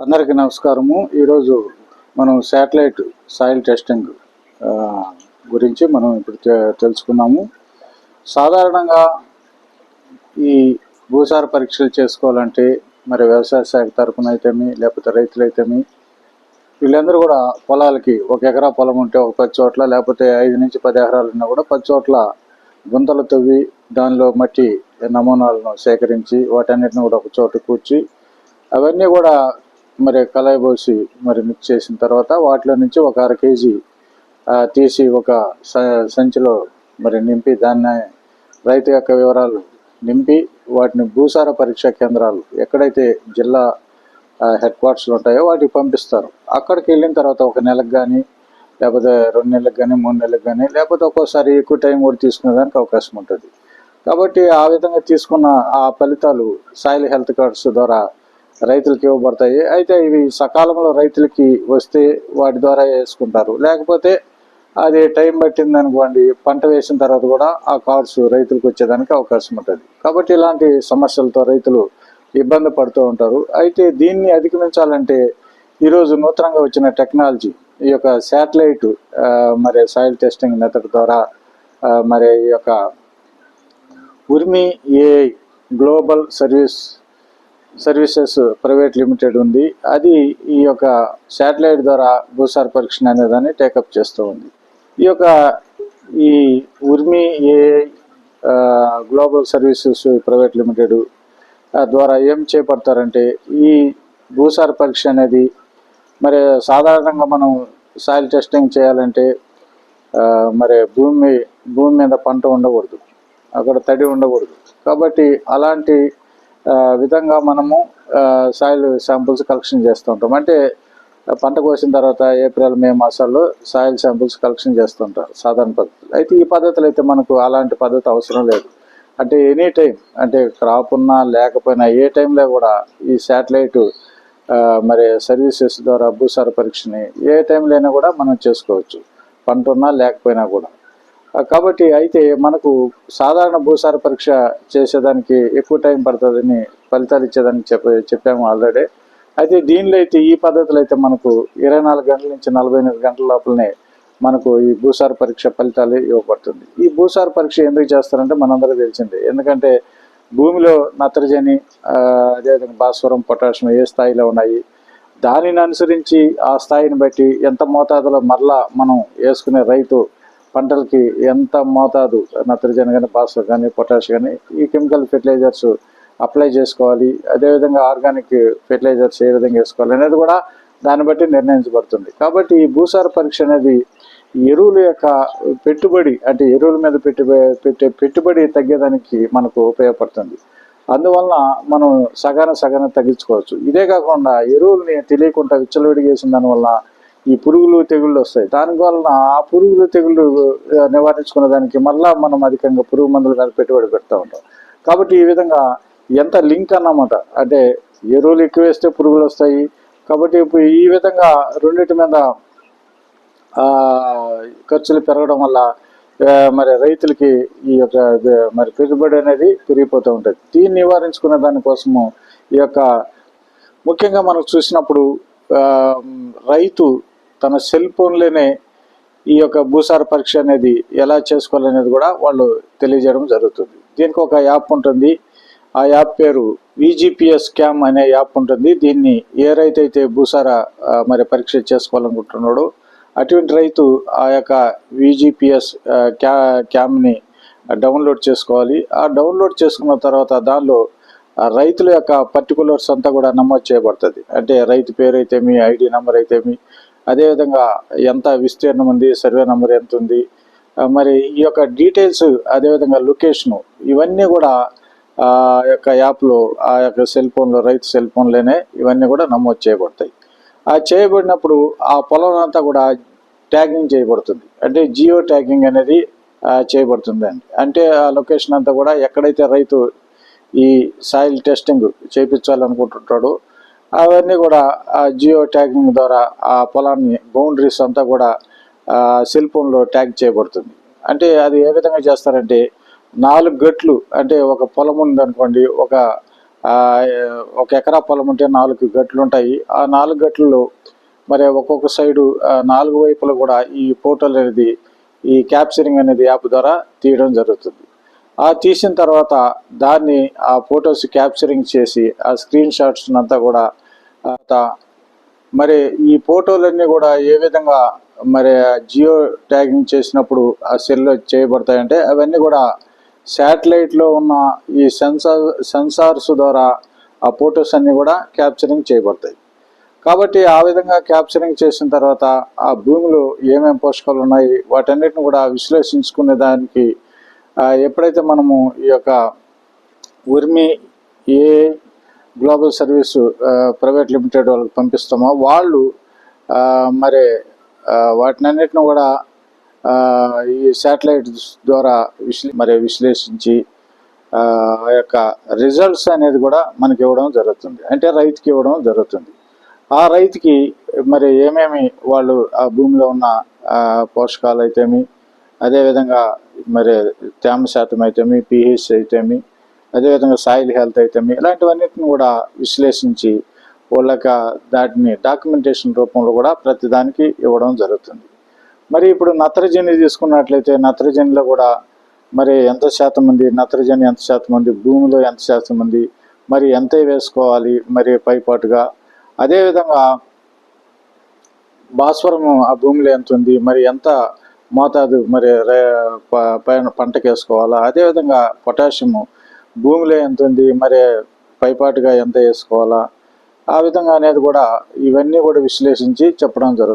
అందరికీ నమస్కారము. ఈరోజు మనం శాటిలైట్ సాయిల్ టెస్టింగ్ గురించి మనం ఇప్పుడు తెలుసుకున్నాము. సాధారణంగా ఈ భూసార పరీక్షలు చేసుకోవాలంటే మరి వ్యవసాయ శాఖ తరఫున అయితేమి లేకపోతే రైతులైతేమి వీళ్ళందరూ కూడా పొలాలకి 1 ఎకరా పొలం ఉంటే ఒక 10 చోట్ల లేకపోతే 5 నుంచి 10 ఎకరాలు ఉన్నా కూడా 10 చోట్ల గుంతలు తవ్వి దానిలో మట్టి నమూనాలను సేకరించి వాటన్నిటిని కూడా ఒక చోట కూర్చి అవన్నీ కూడా మరి కలాయిపోసి మరి మిక్స్ చేసిన తర్వాత వాటిలో నుంచి ఒక 1/2 కేజీ తీసి ఒక సంచిలో మరి నింపి దాన్ని రైతు యొక్క వివరాలు నింపి వాటిని భూసార పరీక్షా కేంద్రాలు ఎక్కడైతే జిల్లా హెడ్ క్వార్టర్స్లు ఉంటాయో వాటికి పంపిస్తారు. అక్కడికి వెళ్ళిన తర్వాత 1 నెలకు కానీ లేకపోతే 2 నెలలకు కానీ 3 నెలలకు కానీ లేకపోతే ఒక్కోసారి ఎక్కువ టైం కూడా తీసుకునేదానికి అవకాశం ఉంటుంది. కాబట్టి ఆ విధంగా తీసుకున్న ఆ ఫలితాలు సాయిల్ హెల్త్ కార్డ్స్ ద్వారా రైతులకు ఇవ్వబడతాయి. అయితే ఇవి సకాలంలో రైతులకి వస్తే వాటి ద్వారా వేసుకుంటారు. లేకపోతే అది టైం పట్టింది అనుకోండి, పంట వేసిన తర్వాత కూడా ఆ కార్డ్స్ రైతులకు వచ్చేదానికి అవకాశం ఉంటుంది. కాబట్టి ఇలాంటి సమస్యలతో రైతులు ఇబ్బంది పడుతూ ఉంటారు. అయితే దీన్ని అధిగమించాలంటే ఈరోజు నూతనంగా వచ్చిన టెక్నాలజీ ఈ యొక్క శాటిలైట్ మరి సాయిల్ టెస్టింగ్ మెథడ్ ద్వారా మరి ఈ యొక్క Urmi AI global services private limited ఉంది. అది ఈ యొక్క శాటిలైట్ ద్వారా భూసార పరీక్ష అనేదాన్ని టేకప్ చేస్తూ ఉంది. ఈ Urmi AI global services private limited ద్వారా ఏం చేపడతారంటే ఈ భూసార పరీక్ష అనేది మరి సాధారణంగా మనం సాయిల్ టెస్టింగ్ చేయాలంటే మరి భూమి మీద పంట ఉండకూడదు, అక్కడ తడి ఉండకూడదు. కాబట్టి అలాంటి విధంగా మనము సాయిల్ శాంపుల్స్ కలెక్షన్ చేస్తూ ఉంటాం. అంటే పంట కోసిన తర్వాత ఏప్రిల్ మే మాసాల్లో సాయిల్ శాంపుల్స్ కలెక్షన్ చేస్తుంటారు సాధారణ పద్ధతులు. అయితే ఈ పద్ధతులు అయితే మనకు అలాంటి పద్ధతి అవసరం లేదు. అంటే ఎనీ టైం, అంటే క్రాప్ ఉన్నా లేకపోయినా ఏ టైంలో కూడా ఈ శాటిలైట్ మరి సర్వీసెస్ ద్వారా భూసార పరీక్షని ఏ టైంలో అయినా కూడా మనం చేసుకోవచ్చు, పంట ఉన్నా లేకపోయినా కూడా. కాబట్టి అయితే మనకు సాధారణ భూసార పరీక్ష చేసేదానికి ఎక్కువ టైం పడుతుందని ఫలితాలు ఇచ్చేదానికి చెప్పాము ఆల్రెడీ. అయితే దీనిలో అయితే ఈ పద్ధతులు అయితే మనకు 24 గంటల నుంచి 48 గంటల లోపలనే మనకు ఈ భూసార పరీక్ష ఫలితాలు ఇవ్వబడుతుంది. ఈ భూసార పరీక్ష ఎందుకు చేస్తారంటే మనందరూ తెలిసిందే. ఎందుకంటే భూమిలో నత్రజని అదేవిధంగా భాస్వరం పొటాషియం ఏ స్థాయిలో ఉన్నాయి, దానిని అనుసరించి ఆ స్థాయిని బట్టి ఎంత మోతాదులో మరలా మనం వేసుకునే రైతు పంటలకి ఎంత మోతాదు నత్రజని కానీ భాస్వరం కానీ పొటాష్ కానీ ఈ కెమికల్ ఫెర్టిలైజర్స్ అప్లై చేసుకోవాలి, అదేవిధంగా ఆర్గానిక్ ఫెర్టిలైజర్స్ ఏ విధంగా వేసుకోవాలి అనేది కూడా దాన్ని బట్టి నిర్ణయించబడుతుంది. కాబట్టి ఈ భూసార పరీక్ష అనేది ఎరువుల యొక్క పెట్టుబడి, అంటే ఎరువుల మీద పెట్టే పెట్టుబడి తగ్గేదానికి మనకు ఉపయోగపడుతుంది. అందువలన మనం సగాన తగ్గించుకోవచ్చు. ఇదే కాకుండా ఎరువుల్ని తెలియకుండా విచ్చలవిడిగా వేసిన దానివల్ల ఈ పురుగులు తెగుళ్ళు వస్తాయి. దానివలన ఆ పురుగులు తెగుళ్ళు నివారించుకునే దానికి మళ్ళీ మనం అధికంగా పురుగు మందుల మీద పెట్టుబడి పెడతా ఉంటాం. కాబట్టి ఈ విధంగా ఎంత లింక్ అన్నమాట, అంటే ఎరువులు ఎక్కువ వేస్తే పురుగులు వస్తాయి. కాబట్టి ఇప్పుడు ఈ విధంగా రెండింటి మీద ఖర్చులు పెరగడం వల్ల మరి రైతులకి ఈ యొక్క మరి పెట్టుబడి అనేది పెరిగిపోతూ ఉంటుంది. దీన్ని నివారించుకునే దానికోసము ఈ యొక్క ముఖ్యంగా మనకు చూసినప్పుడు రైతు తన సెల్ ఫోన్లోనే ఈ యొక్క భూసార పరీక్ష అనేది ఎలా చేసుకోవాలనేది కూడా వాళ్ళు తెలియజేయడం జరుగుతుంది. దీనికి ఒక యాప్ ఉంటుంది. ఆ యాప్ పేరు VGPS క్యామ్ అనే యాప్ ఉంటుంది. దీన్ని ఏ రైతు అయితే భూసార మరి పరీక్ష చేసుకోవాలనుకుంటున్నాడో అటువంటి రైతు ఆ యొక్క VGPS క్యామ్ని డౌన్లోడ్ చేసుకోవాలి. ఆ డౌన్లోడ్ చేసుకున్న తర్వాత దానిలో రైతుల యొక్క పర్టికులర్స్ అంతా కూడా నమోదు చేయబడుతుంది. అంటే రైతు పేరు అయితేమి, ID నెంబర్ అయితేమి, అదేవిధంగా ఎంత విస్తీర్ణం ఉంది, సర్వే నెంబర్ ఎంత ఉంది, మరి ఈ యొక్క డీటెయిల్స్, అదేవిధంగా లొకేషను, ఇవన్నీ కూడా ఆ యొక్క యాప్లో ఆ యొక్క సెల్ ఫోన్లో రైతు సెల్ ఫోన్లోనే ఇవన్నీ కూడా నమోదు చేయబడతాయి. ఆ చేయబడినప్పుడు ఆ పొలం అంతా కూడా ట్యాగింగ్ చేయబడుతుంది. అంటే జియో ట్యాగింగ్ అనేది చేయబడుతుంది అండి. అంటే ఆ లొకేషన్ అంతా కూడా ఎక్కడైతే రైతు ఈ సాయిల్ టెస్టింగ్ చేయించాలనుకుంటుంటాడో అవన్నీ కూడా ఆ జియో ట్యాగింగ్ ద్వారా ఆ పొలాన్ని బౌండరీస్ అంతా కూడా సెల్ ఫోన్లో ట్యాగ్ చేయబడుతుంది. అంటే అది ఏ విధంగా చేస్తారంటే 4 గట్లు, అంటే ఒక పొలం ఉందనుకోండి, ఒక ఒక ఎకరా పొలం ఉంటే 4 గట్లు ఉంటాయి. ఆ 4 గట్లలో మరి ఒక్కొక్క సైడు 4 వైపులు కూడా ఈ ఫోటోలు అనేది ఈ క్యాప్చరింగ్ అనేది యాప్ ద్వారా తీయడం జరుగుతుంది. ఆ తీసిన తర్వాత దాన్ని ఆ ఫొటోస్ క్యాప్చరింగ్ చేసి ఆ స్క్రీన్ షాట్స్ అంతా కూడా మరి ఈ ఫోటోలన్నీ కూడా ఏ విధంగా మరి జియో ట్యాగింగ్ చేసినప్పుడు ఆ సెల్లో చేయబడతాయంటే అవన్నీ కూడా శాటిలైట్లో ఉన్న ఈ సెన్సార్స్ ద్వారా ఆ ఫొటోస్ అన్నీ కూడా క్యాప్చరింగ్ చేయబడతాయి. కాబట్టి ఆ విధంగా క్యాప్చరింగ్ చేసిన తర్వాత ఆ భూమిలో ఏమేమి పోషకాలు ఉన్నాయి వాటన్నిటిని కూడా విశ్లేషించుకునే దానికి ఎప్పుడైతే మనము ఈ యొక్క Urmi A global service private limited వాళ్ళకి పంపిస్తామో వాళ్ళు మరి వాటినన్నిటిని కూడా ఈ శాటిలైట్ ద్వారా విశ్లేషించి ఆ యొక్క రిజల్ట్స్ అనేది కూడా మనకి ఇవ్వడం జరుగుతుంది. అంటే రైతుకి ఇవ్వడం జరుగుతుంది. ఆ రైతుకి మరి ఏమేమి వాళ్ళు ఆ భూమిలో ఉన్న పోషకాలు అయితేమి, అదేవిధంగా మరి తేమ శాతం అయితేమి, pH అయితేమి, అదేవిధంగా సాయిల్ హెల్త్ అయితేమి, ఇలాంటివన్నిటిని కూడా విశ్లేషించి వాళ్ళకి దాటిని డాక్యుమెంటేషన్ రూపంలో కూడా ప్రతిదానికి ఇవ్వడం జరుగుతుంది. మరి ఇప్పుడు నత్రజని తీసుకున్నట్లయితే నత్రజనిలో కూడా మరి ఎంత శాతం ఉంది, నత్రజని ఎంత శాతం ఉంది, భూమిలో ఎంత శాతం ఉంది, మరి ఎంత వేసుకోవాలి మరి పైపాటుగా, అదేవిధంగా భాస్వరము ఆ భూమిలో ఎంత ఉంది, మరి ఎంత మోతాదు మరి పైన పంటకు వేసుకోవాలా, అదేవిధంగా పొటాషియము భూమిలో ఎంత ఉంది, మరి పైపాటుగా ఎంత వేసుకోవాలా, ఆ విధంగా అనేది కూడా ఇవన్నీ కూడా విశ్లేషించి చెప్పడం జరుగుతుంది.